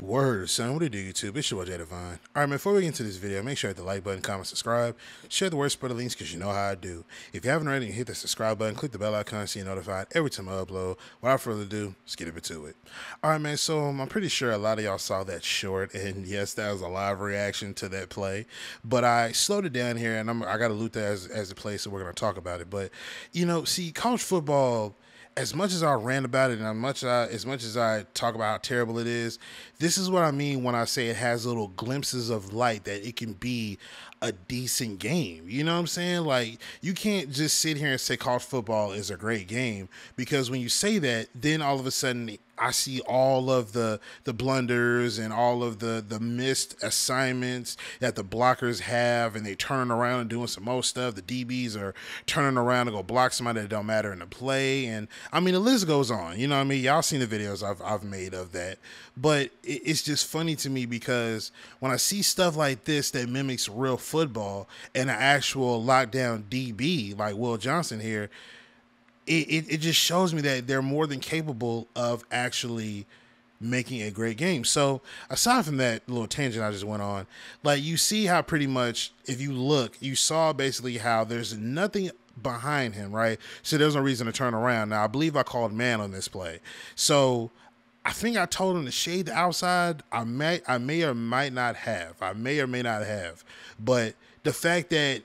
Word, son. What do you do, YouTube? It's your boy, Jay Divine. All right, man, before we get into this video, make sure you hit the like button, comment, subscribe, share the word, spread the links, because you know how I do. If you haven't already, hit the subscribe button, click the bell icon so you're notified every time I upload. Without further ado, let's get into it. All right, man, so I'm pretty sure a lot of y'all saw that short, and yes, that was a live reaction to that play, but I slowed it down here, and I got to loot that as a play, so we're going to talk about it. But, you know, see, college football, as much as I rant about it and as much as I talk about how terrible it is, this is what I mean when I say it has little glimpses of light, that it can be a decent game. You know what I'm saying? Like, you can't just sit here and say college football is a great game, because when you say that, then all of a sudden I see all of the blunders and all of the missed assignments that the blockers have, and they turning around and doing some more stuff. The DBs are turning around to go block somebody that don't matter in the play, and I mean the list goes on. You know what I mean? Y'all seen the videos I've made of that, but it's just funny to me because when I see stuff like this that mimics real football and an actual lockdown DB like Will Johnson here, it just shows me that they're more than capable of actually making a great game. So aside from that little tangent I just went on, like, you see how pretty much, if you look, you saw basically how there's nothing behind him, right? So there's no reason to turn around. Now, I believe I called man on this play. So I think I told him to shade the outside. I may or might not have. I may or may not have. But the fact that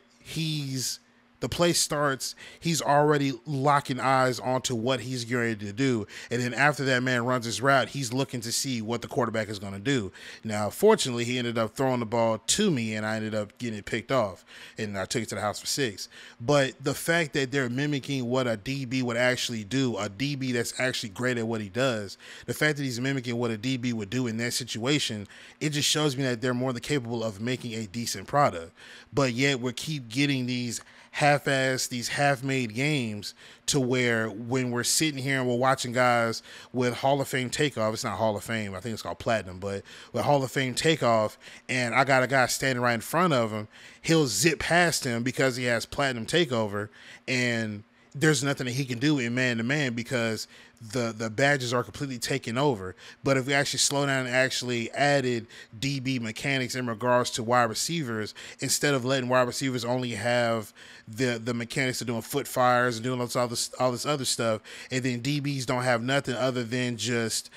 the play starts, he's already locking eyes onto what he's getting ready to do. And then after that man runs his route, he's looking to see what the quarterback is going to do. Now, fortunately, he ended up throwing the ball to me, and I ended up getting it picked off, and I took it to the house for 6. But the fact that they're mimicking what a DB would actually do, a DB that's actually great at what he does, the fact that he's mimicking what a DB would do in that situation, it just shows me that they're more than capable of making a decent product. But yet we keep getting these half-made games, to where when we're sitting here and we're watching guys with Hall of Fame takeoff, it's not Hall of Fame, I think it's called Platinum, but with Hall of Fame takeoff, and I got a guy standing right in front of him, he'll zip past him because he has Platinum takeover, and there's nothing that he can do in man-to-man because the badges are completely taken over. But if we actually slow down and actually added DB mechanics in regards to wide receivers, instead of letting wide receivers only have the mechanics of doing foot fires and doing all this other stuff, and then DBs don't have nothing other than just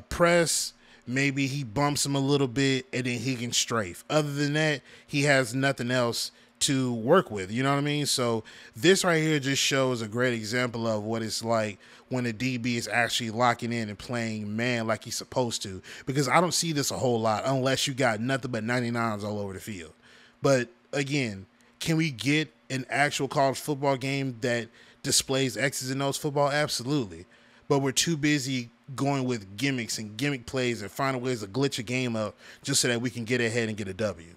press. Maybe he bumps him a little bit and then he can strafe. Other than that, he has nothing else to work with, you know what I mean? So this right here just shows a great example of what it's like when a DB is actually locking in and playing man like he's supposed to, because I don't see this a whole lot unless you got nothing but 99s all over the field. But again, can we get an actual college football game that displays X's and O's football? Absolutely. But we're too busy going with gimmicks and gimmick plays and finding ways to glitch a game up just so that we can get ahead and get a W.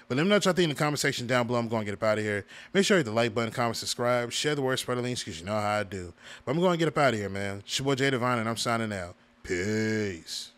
But let me know what y'all think in the comment section down below. I'm going to get up out of here. Make sure you hit the like button, comment, subscribe, share the word, spread the links, because you know how I do. But I'm going to get up out of here, man. It's your boy, Jay Divine, and I'm signing out. Peace.